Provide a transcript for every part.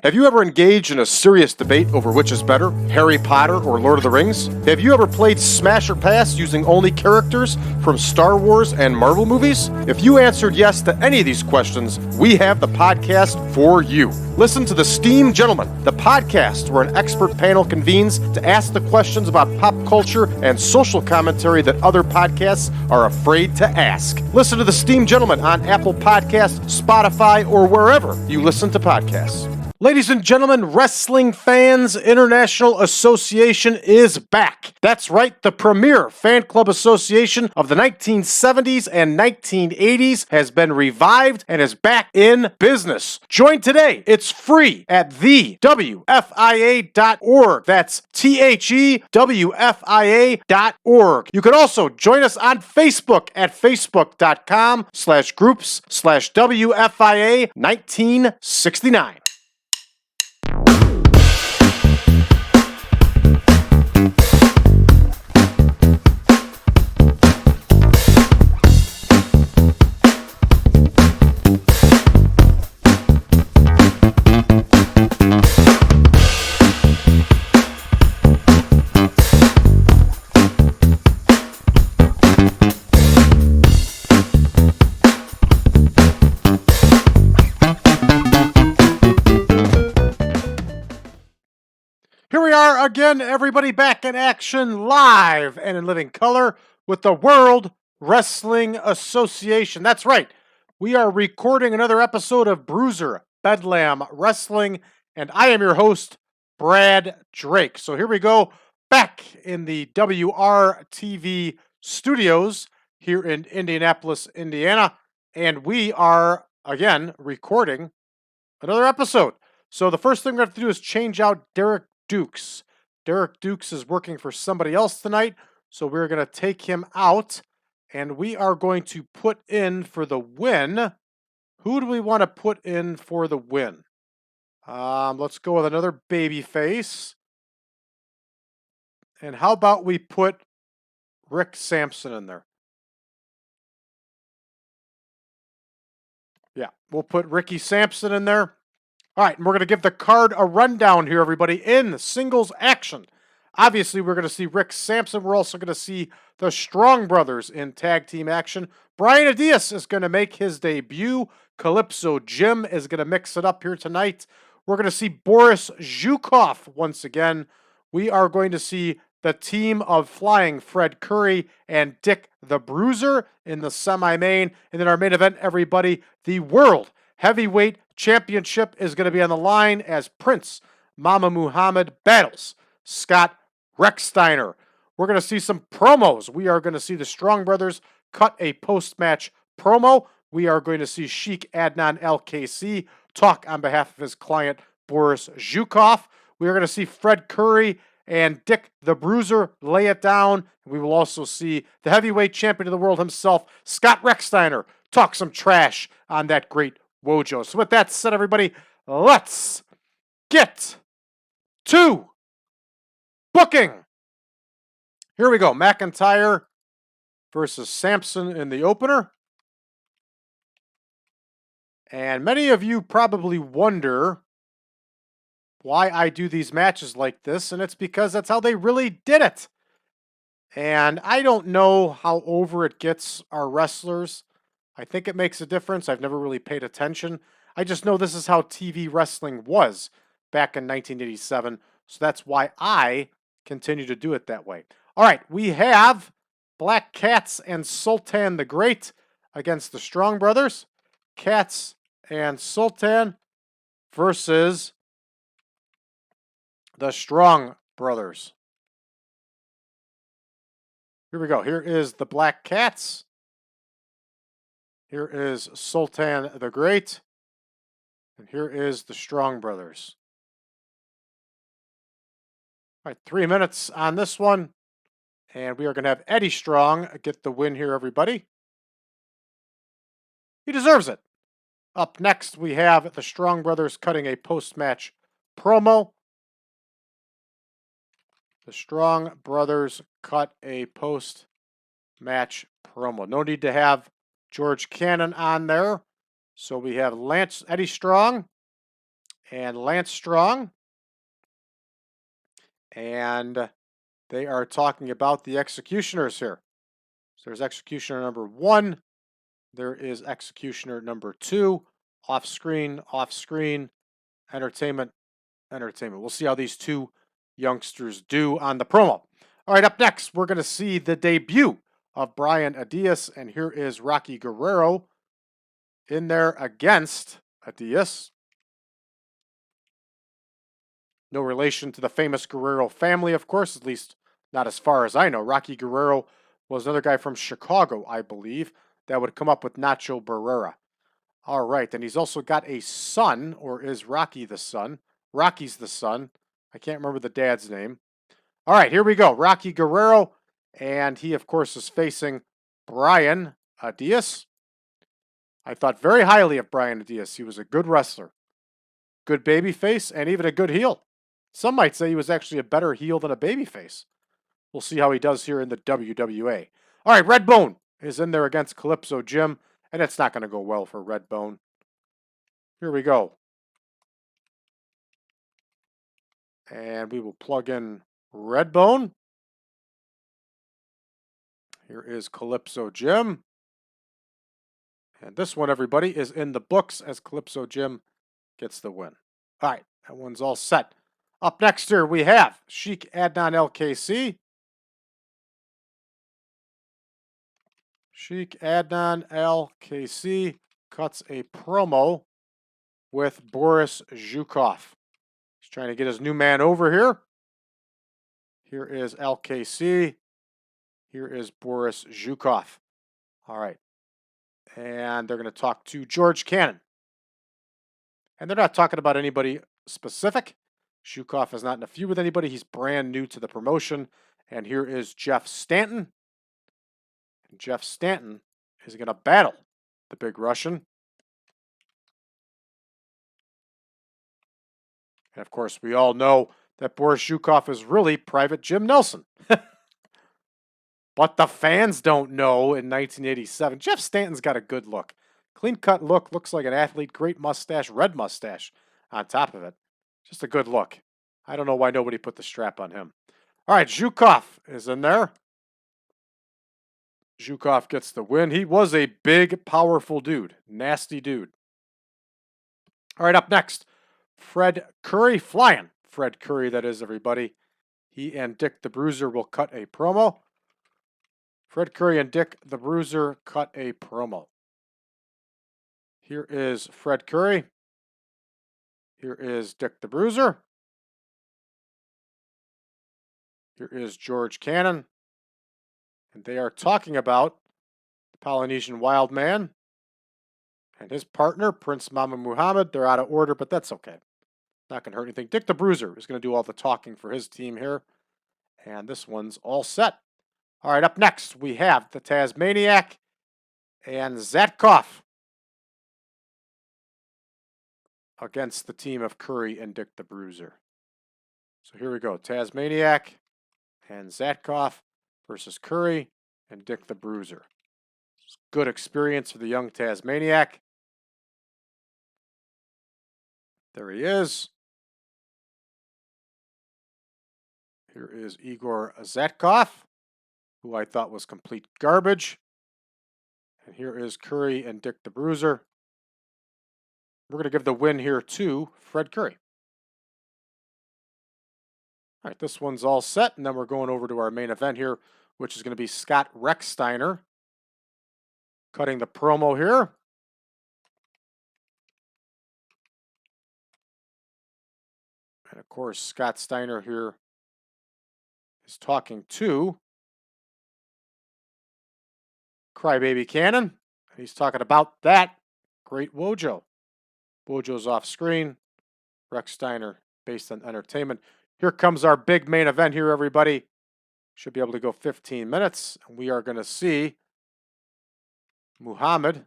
Have you ever engaged in a serious debate over which is better, Harry Potter or Lord of the Rings? Have you ever played Smash or Pass using only characters from Star Wars and Marvel movies? If you answered yes to any of these questions, we have the podcast for you. Listen to The Steam Gentleman, the podcast where an expert panel convenes to ask the questions about pop culture and social commentary that other podcasts are afraid to ask. Listen to The Steam Gentleman on Apple Podcasts, Spotify, or wherever you listen to podcasts. Ladies and gentlemen, Wrestling Fans International Association is back. That's right, the premier fan club association of the 1970s and 1980s has been revived and is back in business. Join today. It's free at thewfia.org. That's thewfia.org. You can also join us on Facebook at facebook.com/groups/WFIA 1969. Here we are again, everybody, back in action, live and in living color with the World Wrestling Association. That's right, we are recording another episode of Bruiser Bedlam Wrestling, and I am your host, Brad Drake. So here we go, back in the WRTV Studios here in Indianapolis, Indiana, and we are, again, recording another episode. So the first thing we have to do is change out Derrick Dukes. Derrick Dukes is working for somebody else tonight, so we're going to take him out, and we are going to put in for the win. Who do we want to put in for the win? Let's go with another baby face. And how about we put Rick Sampson in there? Yeah, we'll put Ricky Sampson in there. All right, and we're going to give the card a rundown here, everybody, in singles action. Obviously, we're going to see Rick Sampson. We're also going to see the Strong Brothers in tag team action. Brian Adias is going to make his debut. Calypso Jim is going to mix it up here tonight. We're going to see Boris Zhukov once again. We are going to see the team of Flying Fred Curry and Dick the Bruiser in the semi-main. And then our main event, everybody, the World Heavyweight Championship is going to be on the line as Prince Mama Muhammad battles Scott Rechsteiner. We're going to see some promos. We are going to see the Strong Brothers cut a post-match promo. We are going to see Sheik Adnan al-Kaissie talk on behalf of his client, Boris Zhukov. We are going to see Fred Curry and Dick the Bruiser lay it down. We will also see the heavyweight champion of the world himself, Scott Rechsteiner, talk some trash on that great Wojo. So with that said, everybody, let's get to booking. Here we go. McIntyre versus Sampson in the opener. And many of you probably wonder why I do these matches like this, and it's because that's how they really did it. And I don't know how over it gets our wrestlers. I think it makes a difference. I've never really paid attention. I just know this is how TV wrestling was back in 1987. So that's why I continue to do it that way. All right, we have Black Katz and Sultan the Great against the Strong Brothers. Katz and Sultan versus the Strong Brothers. Here we go. Here is the Black Katz. Here is Sultan the Great. And here is the Strong Brothers. All right, 3 minutes on this one. And we are going to have Eddie Strong get the win here, everybody. He deserves it. Up next, we have the Strong Brothers cutting a post-match promo. The Strong Brothers cut a post-match promo. No need to have George Cannon on there. So we have Eddie Strong and Lance Strong. And they are talking about the executioners here. So there's executioner number 1. There is executioner number 2. Off screen, entertainment, entertainment. We'll see how these two youngsters do on the promo. All right, up next, we're going to see the debut of Brian Adias, and here is Rocky Guerrero in there against Adias. No relation to the famous Guerrero family, of course, at least not as far as I know. Rocky Guerrero was another guy from Chicago, I believe, that would come up with Nacho Barrera. All right, and he's also got a son, or is Rocky the son? Rocky's the son. I can't remember the dad's name. All right, here we go. Rocky Guerrero, and he, of course, is facing Brian Adias. I thought very highly of Brian Adias. He was a good wrestler, good babyface, and even a good heel. Some might say he was actually a better heel than a babyface. We'll see how he does here in the WWA. All right, Redbone is in there against Calypso Jim, and it's not going to go well for Redbone. Here we go. And we will plug in Redbone. Here is Calypso Jim. And this one, everybody, is in the books as Calypso Jim gets the win. All right, that one's all set. Up next here, we have Sheik Adnan al-Kaissie. Sheik Adnan al-Kaissie cuts a promo with Boris Zhukov. He's trying to get his new man over here. Here is al-Kaissie. Here is Boris Zhukov. All right. And they're going to talk to George Cannon. And they're not talking about anybody specific. Zhukov is not in a feud with anybody. He's brand new to the promotion. And here is Jeff Stanton. And Jeff Stanton is going to battle the Big Russian. And of course, we all know that Boris Zhukov is really Private Jim Nelson. But the fans don't know in 1987. Jeff Stanton's got a good look. Clean-cut look, looks like an athlete, great mustache, red mustache on top of it. Just a good look. I don't know why nobody put the strap on him. All right, Zhukov is in there. Zhukov gets the win. He was a big, powerful dude. Nasty dude. All right, up next, Fred Curry flying. Fred Curry, that is, everybody. He and Dick the Bruiser will cut a promo. Fred Curry and Dick the Bruiser cut a promo. Here is Fred Curry. Here is Dick the Bruiser. Here is George Cannon. And they are talking about the Polynesian Wild Man and his partner, Prince Mama Muhammad. They're out of order, but that's okay. Not going to hurt anything. Dick the Bruiser is going to do all the talking for his team here. And this one's all set. All right, up next, we have the Tazmaniac and Zatkoff against the team of Curry and Dick the Bruiser. So here we go. Tazmaniac and Zatkoff versus Curry and Dick the Bruiser. Good experience for the young Tazmaniac. There he is. Here is Igor Zatkoff, who I thought was complete garbage. And here is Curry and Dick the Bruiser. We're going to give the win here to Fred Curry. All right, this one's all set, and then we're going over to our main event here, which is going to be Scott Rechsteiner cutting the promo here. And of course, Scott Steiner here is talking to Crybaby Cannon. And he's talking about that great Wojo. Wojo's off screen. Rechsteiner based on entertainment. Here comes our big main event here, everybody. Should be able to go 15 minutes. And we are going to see Muhammad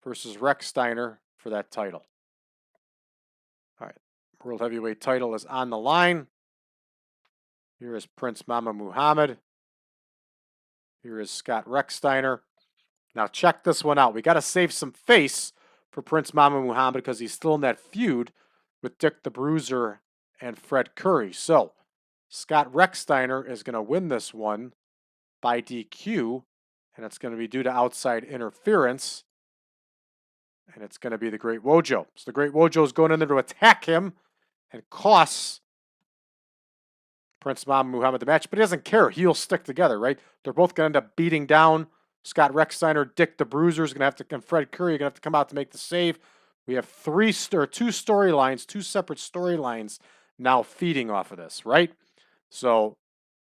versus Rechsteiner for that title. All right. World Heavyweight title is on the line. Here is Prince Mama Muhammad. Here is Scott Rechsteiner. Now check this one out. We got to save some face for Prince Mama Muhammad because he's still in that feud with Dick the Bruiser and Fred Curry. So Scott Rechsteiner is going to win this one by DQ, and it's going to be due to outside interference. And it's going to be the Great Wojo. So the Great Wojo is going in there to attack him and costs Prince Muhammad the match, but he doesn't care. He'll stick together, right? They're both going to end up beating down Scott Rechsteiner. Dick the Bruiser is going to have to, and Fred Curry are going to have to come out to make the save. We have two storylines, two separate storylines now feeding off of this, right? So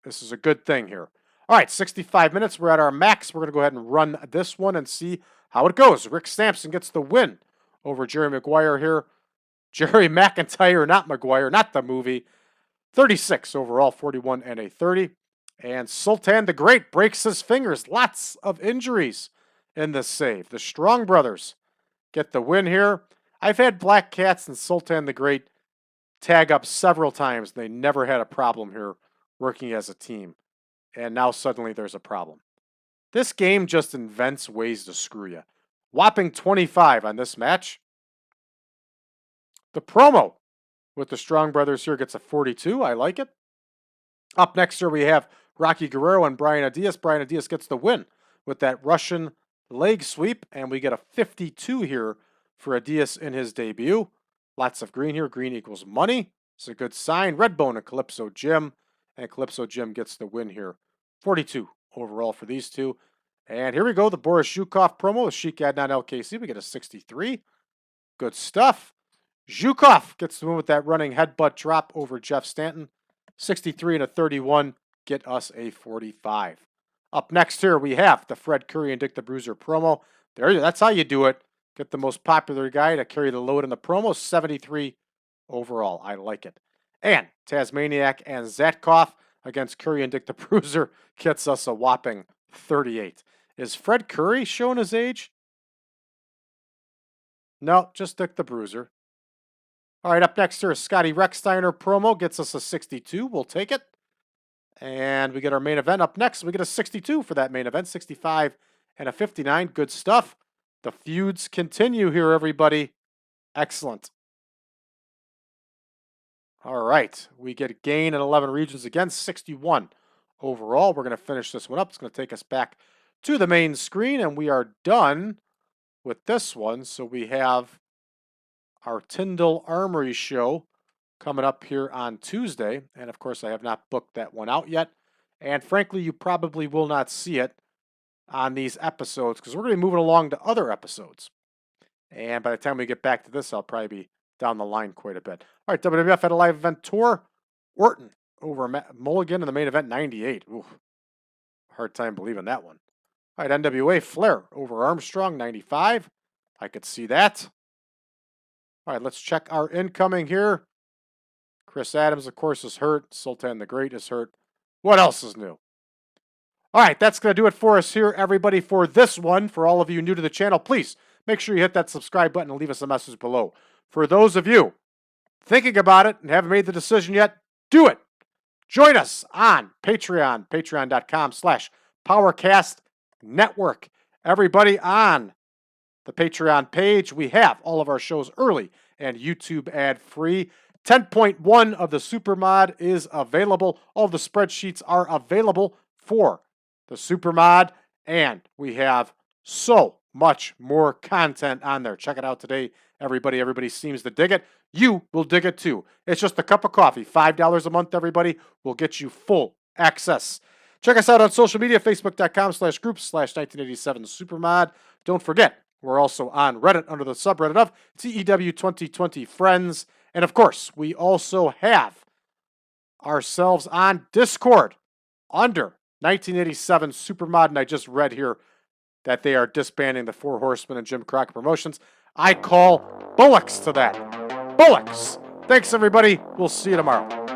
this is a good thing here. All right, 65 minutes. We're at our max. We're going to go ahead and run this one and see how it goes. Rick Sampson gets the win over Jerry Maguire here. Jerry McIntyre, not Maguire, not the movie. 36 overall, 41 and a 30. And Sultan the Great breaks his fingers. Lots of injuries in this save. The Strong Brothers get the win here. I've had Black Cats and Sultan the Great tag up several times. They never had a problem here working as a team. And now suddenly there's a problem. This game just invents ways to screw you. Whopping 25 on this match. The promo with the Strong Brothers here gets a 42. I like it. Up next here we have Rocky Guerrero and Brian Adias. Brian Adias gets the win with that Russian leg sweep. And we get a 52 here for Adias in his debut. Lots of green here. Green equals money. It's a good sign. Redbone and Calypso Jim. And Calypso Jim gets the win here. 42 overall for these two. And here we go. The Boris Zhukov promo with Sheik Adnan al-Kaissie. We get a 63. Good stuff. Zhukov gets the win with that running headbutt drop over Jeff Stanton. 63 and a 31 get us a 45. Up next here we have the Fred Curry and Dick the Bruiser promo. That's how you do it. Get the most popular guy to carry the load in the promo. 73 overall. I like it. And Tazmaniac and Zatkoff against Curry and Dick the Bruiser gets us a whopping 38. Is Fred Curry showing his age? No, just Dick the Bruiser. All right, up next here is Scotty Rechsteiner promo. Gets us a 62. We'll take it. And we get our main event up next. We get a 62 for that main event. 65 and a 59. Good stuff. The feuds continue here, everybody. Excellent. All right. We get a gain in 11 regions again. 61 overall. We're going to finish this one up. It's going to take us back to the main screen. And we are done with this one. So we have our Tyndall Armory show coming up here on Tuesday. And of course, I have not booked that one out yet. And frankly, you probably will not see it on these episodes because we're going to be moving along to other episodes. And by the time we get back to this, I'll probably be down the line quite a bit. All right, WWF had a live event tour. Orton over Mulligan in the main event, 98. Ooh, hard time believing that one. All right, NWA Flair over Armstrong, 95. I could see that. All right, let's check our incoming here. Chris Adams, of course, is hurt. Sultan the Great is hurt. What else is new? All right, that's going to do it for us here, everybody, for this one. For all of you new to the channel, please make sure you hit that subscribe button and leave us a message below. For those of you thinking about it and haven't made the decision yet, do it. Join us on Patreon, patreon.com/PowerCast Network. Everybody on the Patreon page, we have all of our shows early and YouTube ad-free. 10.1 of the Supermod is available. All the spreadsheets are available for the Supermod, and we have so much more content on there. Check it out today, everybody. Everybody seems to dig it. You will dig it too. It's just a cup of coffee. $5 a month, everybody, will get you full access. Check us out on social media, facebook.com/groups/1987 Supermod. Don't forget, we're also on Reddit under the subreddit of TEW 2020 Friends. And of course, we also have ourselves on Discord under 1987 Supermod. And I just read here that they are disbanding the Four Horsemen and Jim Crockett Promotions. I call bullocks to that. Bullocks. Thanks, everybody. We'll see you tomorrow.